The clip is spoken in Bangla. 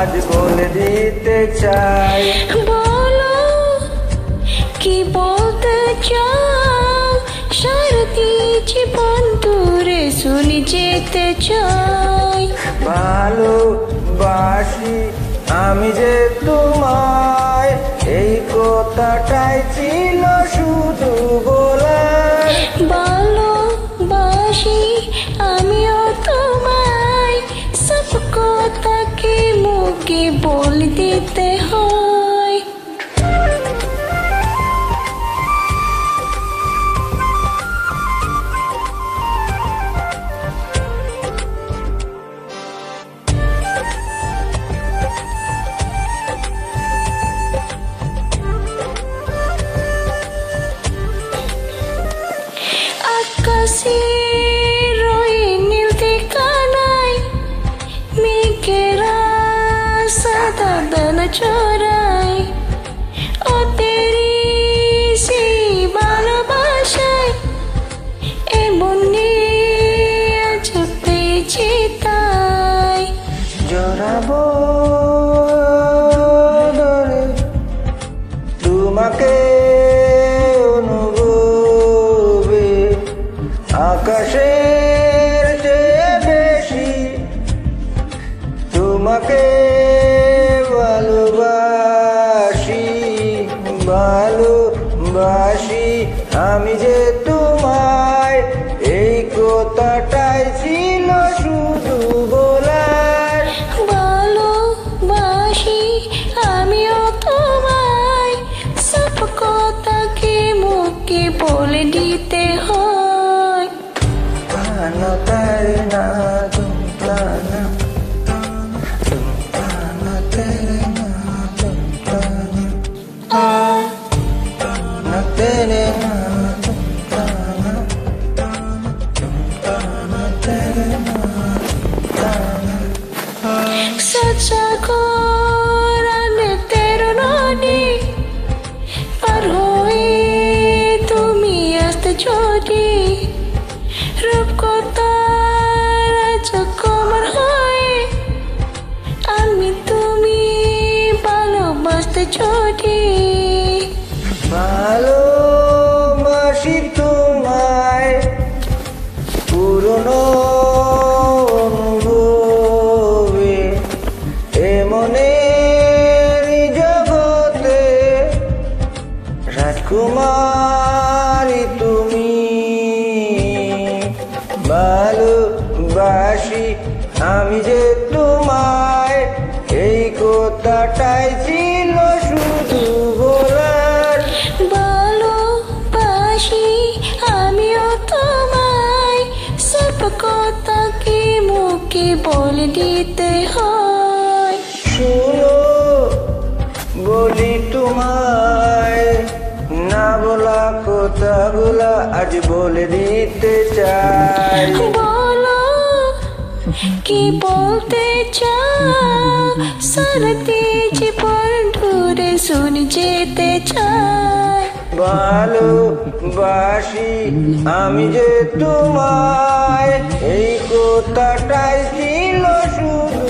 আজ বলে দিতে চাই। বলো কি বলতে চাও, সারথি জীবন দূরে শুনে যেতে চাই। ভালোবাসি আমি যে তোমায়, এই কথাটাই ছিল শুধু বলার। ভালোবাসি আমিও তোমায়, সব কথাকে মুখে বলে দিতে হয়। আকাশের ওই নীল ঠিকানায় মেঘেরা সাদা দানা চড়ায়, ও তেরি সেই ভালোবাসায় এমন আজ পেয়েছি তাই। জড়াবো ধরে তোমাকে অনুভবে, আকাশের চেয়ে বেশি তোমাকে ভালোবাসি। ভালোবাসি আমি যে তোমায়, এই কথাটাই ছিল শুধু বলার। ভালোবাসি আমিও তোমায়, সব কথাকে মুখে বলে দিতে হয়। প্রাণো তেরে না তুম প্রাণো, তুম প্রাণো তেরে না তুম প্রাণো, প্রাণো তেরে না তুম প্রাণো, তুম প্রাণো তেরে না প্রাণো। সচ্চা কোরআনে তেরো নদী পার হয়ে তুমি আসতে যদি, রূপকথার রাজকুমার হয়ে আমি তুমি ভালোবাসতে যদি। ভালোবাসি তোমায় পুরনো অনুভবে, এমনের জগতে রাজকুমারী তুমি। ভালোবাসি আমি যে তোমায়, এই কথাটাই ছিল শুধু বলার। ভালোবাসি আমিও তোমায়, সব কথাকে মুখে বলে দিতে হয়। শুনো বলি তোমায়, না বলা কথাগুলা আজ বলে দিতে চাই। বলো কি বলতে চাও, সারথি জীবন দূরে শুনে যেতে চাই। ভালোবাসি আমি যে তোমায়, এই কথাটাই ছিল শুধু